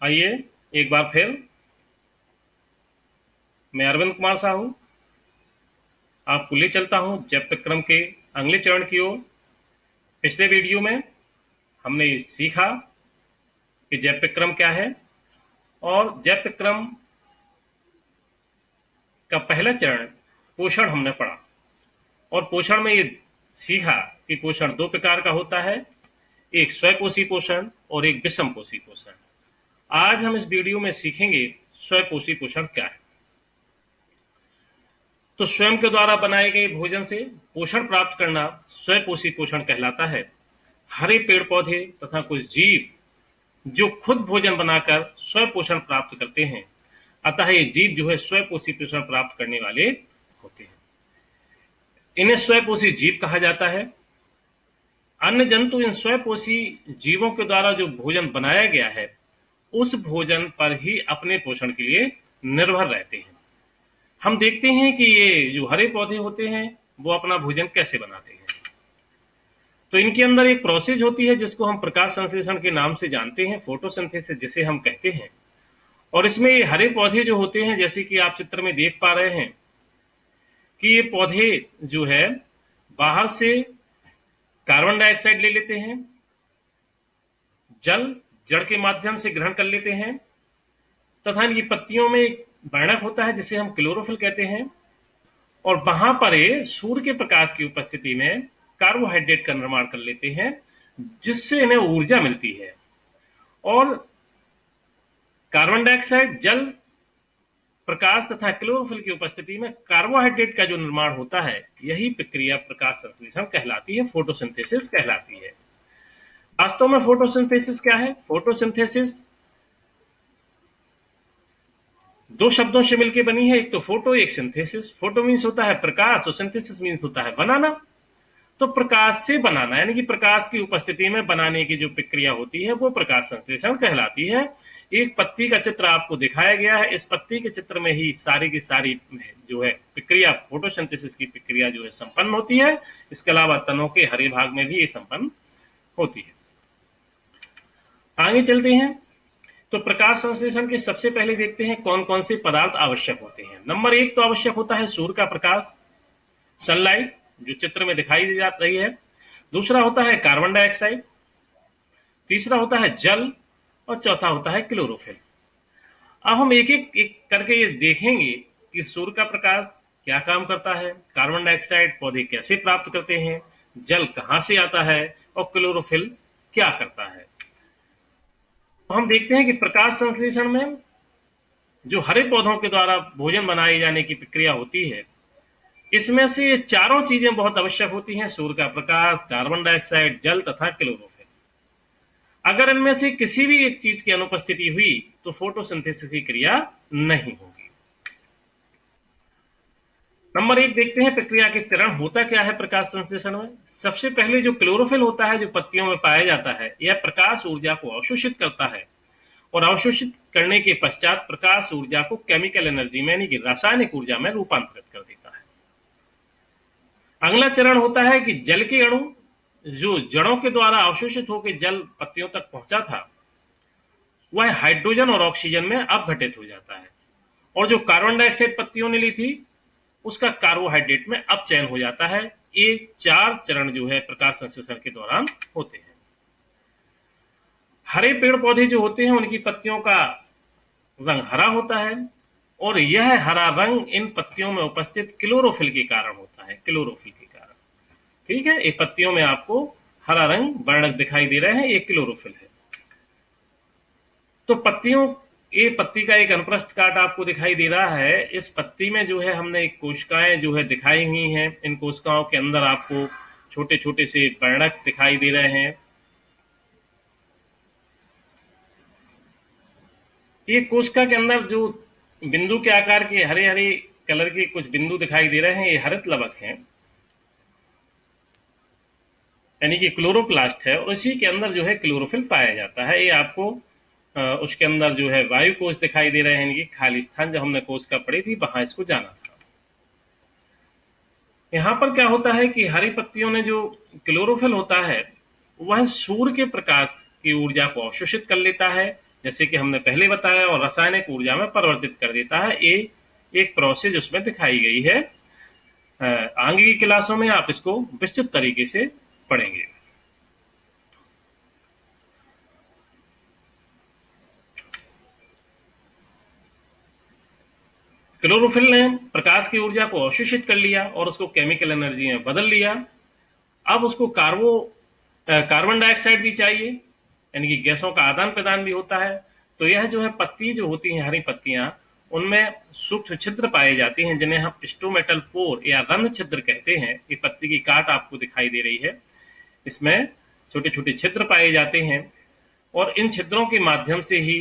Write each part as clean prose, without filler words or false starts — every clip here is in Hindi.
आइए एक बार फिर मैं अरविंद कुमार साहू आपको ले चलता हूं जप क्रम के अगले चरण की ओर। पिछले वीडियो में हमने सीखा कि जप क्रम क्या है और जप क्रम का पहला चरण पोषण हमने पढ़ा और पोषण में ये सीखा कि पोषण दो प्रकार का होता है, एक स्वपोषी पोषण और एक विषम पोषी पोषण। आज हम इस वीडियो में सीखेंगे स्वपोषी पोषण क्या है। तो स्वयं के द्वारा बनाए गए भोजन से पोषण प्राप्त करना स्वपोषी पोषण कहलाता है। हरे पेड़ पौधे तथा कुछ जीव जो खुद भोजन बनाकर स्वपोषण प्राप्त करते हैं, अतः ये जीव जो है स्वपोषी पोषण प्राप्त करने वाले होते हैं। इन्हें स्वपोषी जीव कहा जाता है। अन्य जंतु इन स्वपोषी जीवों के द्वारा जो भोजन बनाया गया है उस भोजन पर ही अपने पोषण के लिए निर्भर रहते हैं। हम देखते हैं कि ये जो हरे पौधे होते हैं वो अपना भोजन कैसे बनाते हैं। तो इनके अंदर एक प्रोसेस होती है जिसको हम प्रकाश संश्लेषण के नाम से जानते हैं, फोटोसिंथेसिस जिसे हम कहते हैं। और इसमें ये हरे पौधे जो होते हैं, जैसे कि आप चित्र में देख पा रहे हैं कि ये पौधे जो है बाहर से कार्बन डाइऑक्साइड ले लेते हैं, जल जड़ के माध्यम से ग्रहण कर लेते हैं तथा इनकी पत्तियों में एक वर्णक होता है जिसे हम क्लोरोफिल कहते हैं। और वहां पर ये सूर्य के प्रकाश की उपस्थिति में कार्बोहाइड्रेट का निर्माण कर लेते हैं जिससे इन्हें ऊर्जा मिलती है। और कार्बन डाइऑक्साइड, जल, प्रकाश तथा क्लोरोफिल की उपस्थिति में कार्बोहाइड्रेट का जो निर्माण होता है, यही प्रक्रिया प्रकाश संश्लेषण कहलाती है, फोटोसिंथेसिस कहलाती है। वास्तव में फोटोसिंथेसिस क्या है? फोटोसिंथेसिस दो शब्दों से मिलकर बनी है, एक तो फोटो, एक सिंथेसिस। फोटो मीन्स होता है प्रकाश और सिंथेसिस मीन्स होता है बनाना। तो प्रकाश से बनाना यानी कि प्रकाश की उपस्थिति में बनाने की जो प्रक्रिया होती है वो प्रकाश संश्लेषण कहलाती है। एक पत्ती का चित्र आपको दिखाया गया है, इस पत्ती के चित्र में ही सारी की सारी जो है प्रक्रिया, फोटोसिंथेसिस की प्रक्रिया जो है संपन्न होती है। इसके अलावा तनों के हरे भाग में भी ये संपन्न होती है। आगे चलते हैं तो प्रकाश संश्लेषण के सबसे पहले देखते हैं कौन कौन से पदार्थ आवश्यक होते हैं। नंबर एक तो आवश्यक होता है सूर्य का प्रकाश, सनलाइट, जो चित्र में दिखाई दी जा रही है। दूसरा होता है कार्बन डाइऑक्साइड, तीसरा होता है जल और चौथा होता है क्लोरोफिल। अब हम एक एक करके ये देखेंगे कि सूर्य का प्रकाश क्या काम करता है, कार्बन डाइऑक्साइड पौधे कैसे प्राप्त करते हैं, जल कहां से आता है और क्लोरोफिल क्या करता है। तो हम देखते हैं कि प्रकाश संश्लेषण में जो हरे पौधों के द्वारा भोजन बनाए जाने की प्रक्रिया होती है, इसमें से ये चारों चीजें बहुत आवश्यक होती हैं, सूर्य का प्रकाश, कार्बन डाइऑक्साइड, जल तथा क्लोरोफिल। अगर इनमें से किसी भी एक चीज की अनुपस्थिति हुई तो फोटोसिंथेसिस की क्रिया नहीं होगी। नंबर एक देखते हैं प्रक्रिया के चरण होता क्या है प्रकाश संश्लेषण में। सबसे पहले जो क्लोरोफिल होता है जो पत्तियों में पाया जाता है, यह प्रकाश ऊर्जा को अवशोषित करता है और अवशोषित करने के पश्चात प्रकाश ऊर्जा को केमिकल एनर्जी में यानी कि रासायनिक ऊर्जा में रूपांतरित कर देता है। अगला चरण होता है कि जल के अणु जो जड़ों के द्वारा अवशोषित होकर जल पत्तियों तक पहुंचा था, वह हाइड्रोजन और ऑक्सीजन में अपघटित हो जाता है और जो कार्बन डाइऑक्साइड पत्तियों ने ली थी उसका कार्बोहाइड्रेट में अपचयन हो जाता है। ये चार चरण जो है प्रकाश संश्लेषण के दौरान होते हैं। हरे पेड़ पौधे जो होते हैं उनकी पत्तियों का रंग हरा होता है और यह हरा रंग इन पत्तियों में उपस्थित क्लोरोफिल के कारण होता है, क्लोरोफिल के कारण। ठीक है, ये पत्तियों में आपको हरा रंग वर्णक दिखाई दे रहे हैं, ये क्लोरोफिल है। तो पत्तियों, ये पत्ती का एक अनुप्रस्थ काट आपको दिखाई दे रहा है। इस पत्ती में जो है हमने एक कोशिकाएं जो है दिखाई हुई हैं। इन कोशिकाओं के अंदर आपको छोटे छोटे से वर्णक दिखाई दे रहे हैं। ये कोशिका के अंदर जो बिंदु के आकार के हरे हरे कलर के कुछ बिंदु दिखाई दे रहे हैं, ये हरित लवक हैं यानी कि क्लोरोप्लास्ट है और इसी के अंदर जो है क्लोरोफिल पाया जाता है। ये आपको उसके अंदर जो है वायु कोश दिखाई दे रहे हैं, इनकी खाली स्थान जब हमने कोशिका पढ़ी थी वहां इसको जाना था। यहां पर क्या होता है कि हरी पत्तियों में जो क्लोरोफिल होता है वह सूर्य के प्रकाश की ऊर्जा को अवशोषित कर लेता है जैसे कि हमने पहले बताया, और रासायनिक ऊर्जा में परिवर्तित कर देता है। ये एक प्रोसेस उसमें दिखाई गई है। आगे की क्लासों में आप इसको विस्तृत तरीके से पढ़ेंगे। क्लोरोफिल ने प्रकाश की ऊर्जा को अवशोषित कर लिया और उसको केमिकल एनर्जी में बदल लिया। अब उसको कार्बन डाइऑक्साइड भी चाहिए, यानी कि गैसों का आदान प्रदान भी होता है। तो यह जो है पत्ती जो होती हैं, हरी पत्तियां, उनमें सूक्ष्म छिद्र पाए जाते हैं जिन्हें हम स्टोमेटल पोर या रंध्र छिद्र कहते हैं। ये पत्ती की काट आपको दिखाई दे रही है, इसमें छोटे छोटे छिद्र पाए जाते हैं और इन छिद्रों के माध्यम से ही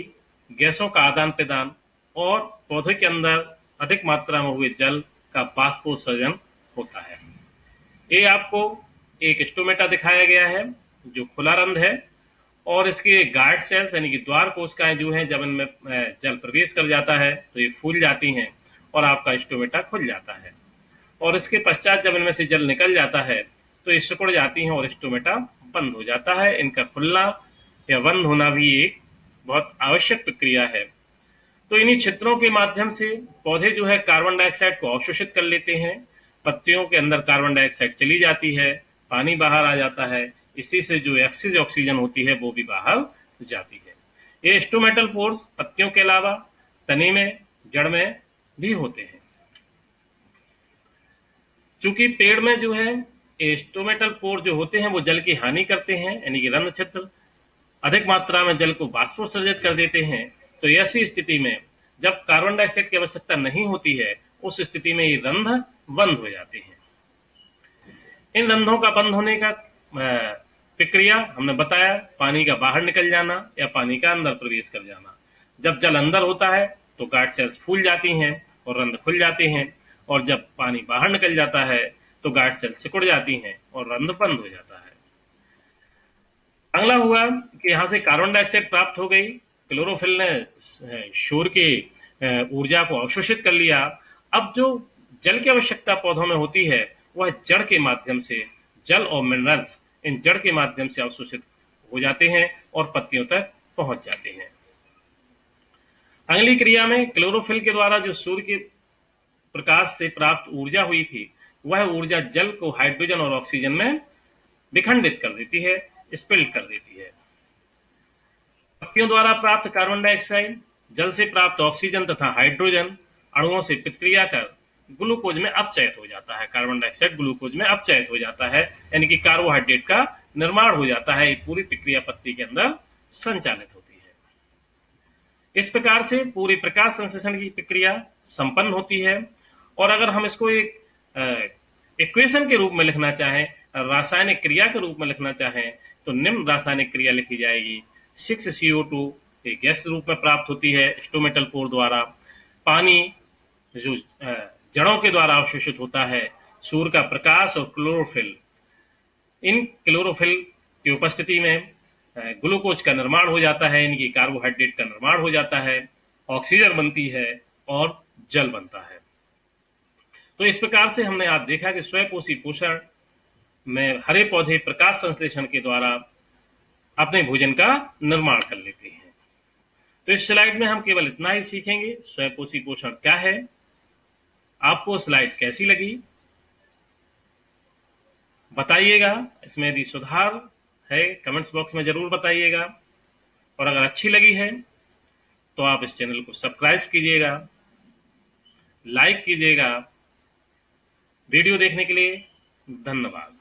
गैसों का आदान प्रदान और पौधे के अंदर अधिक मात्रा में हुए जल का बाष्पोत्सर्जन होता है। ये आपको एक स्टोमेटा दिखाया गया है जो खुला रंध्र है, और इसके गार्ड सेल्स यानी कि द्वार कोशिकाएं जो हैं, जब इनमें जल प्रवेश कर जाता है तो ये फूल जाती हैं और आपका स्टोमेटा खुल जाता है। और इसके पश्चात जब इनमें से जल निकल जाता है तो ये सिकुड़ जाती हैं और स्टोमेटा बंद हो जाता है। इनका खुलना या बंद होना भी एक बहुत आवश्यक प्रक्रिया है। तो इन्हीं छिद्रों के माध्यम से पौधे जो है कार्बन डाइऑक्साइड को अवशोषित कर लेते हैं। पत्तियों के अंदर कार्बन डाइऑक्साइड चली जाती है, पानी बाहर आ जाता है, इसी से जो एक्सिस ऑक्सीजन होती है वो भी बाहर जाती है। ये स्टोमेटल पोर्स पत्तियों के अलावा तने में, जड़ में भी होते हैं। चूंकि पेड़ में जो है ये स्टोमेटल पोर जो होते हैं वो जल की हानि करते हैं, यानी कि रंध्र छिद्र अधिक मात्रा में जल को बाष्पोत्सर्जित कर देते हैं। तो ऐसी स्थिति में जब कार्बन डाइऑक्साइड की आवश्यकता नहीं होती है, उस स्थिति में ये रंध्र बंद हो जाते हैं। इन रंध्रों का बंद होने का प्रक्रिया हमने बताया, पानी का बाहर निकल जाना या पानी का अंदर प्रवेश कर जाना। जब जल अंदर होता है तो गार्ड सेल्स फूल जाती हैं और रंध्र खुल जाते हैं, और जब पानी बाहर निकल जाता है तो गार्ड सेल्स सिकुड़ जाती हैं और रंध्र बंद हो जाता है। अगला हुआ कि यहाँ से कार्बन डाइऑक्साइड प्राप्त हो गई, क्लोरोफिल ने सूर्य की ऊर्जा को अवशोषित कर लिया। अब जो जल की आवश्यकता पौधों में होती है वह जड़ के माध्यम से, जल और मिनरल्स इन जड़ के माध्यम से अवशोषित हो जाते हैं और पत्तियों तक पहुंच जाते हैं। अगली क्रिया में क्लोरोफिल के द्वारा जो सूर्य के प्रकाश से प्राप्त ऊर्जा हुई थी, वह ऊर्जा जल को हाइड्रोजन और ऑक्सीजन में विखंडित कर देती है, स्पिल कर देती है। पत्तियों द्वारा प्राप्त कार्बन डाइऑक्साइड जल से प्राप्त ऑक्सीजन तथा हाइड्रोजन अणुओं से प्रतिक्रिया कर ग्लूकोज में अपचयित हो जाता है। कार्बन डाइऑक्साइड ग्लूकोज में अपचयित हो जाता है, यानी कि कार्बोहाइड्रेट का निर्माण हो जाता है। ये पूरी प्रक्रिया पत्ती के अंदर संचालित होती है। इस प्रकार से पूरी प्रकाश संश्लेषण की प्रक्रिया संपन्न होती है। और अगर हम इसको एक इक्वेशन के रूप में लिखना चाहें, रासायनिक क्रिया के रूप में लिखना चाहें, तो निम्न रासायनिक क्रिया लिखी जाएगी। 6CO2 एक गैस रूप में प्राप्त होती है स्टोमेटल पोर द्वारा। पानी जो जड़ों के द्वारा अवशोषित होता है, सूर्य का प्रकाश और क्लोरोफिल, इन क्लोरोफिल की उपस्थिति में ग्लूकोज का निर्माण हो जाता है, यानी कि कार्बोहाइड्रेट का निर्माण हो जाता है, ऑक्सीजन बनती है और जल बनता है। तो इस प्रकार से हमने आज देखा कि स्वयंपोषी पोषण में हरे पौधे प्रकाश संश्लेषण के द्वारा अपने भोजन का निर्माण कर लेते हैं। तो इस स्लाइड में हम केवल इतना ही सीखेंगे, स्वयंपोषी पोषण क्या है। आपको स्लाइड कैसी लगी बताइएगा, इसमें यदि सुधार है कमेंट्स बॉक्स में जरूर बताइएगा, और अगर अच्छी लगी है तो आप इस चैनल को सब्सक्राइब कीजिएगा, लाइक कीजिएगा। वीडियो देखने के लिए धन्यवाद।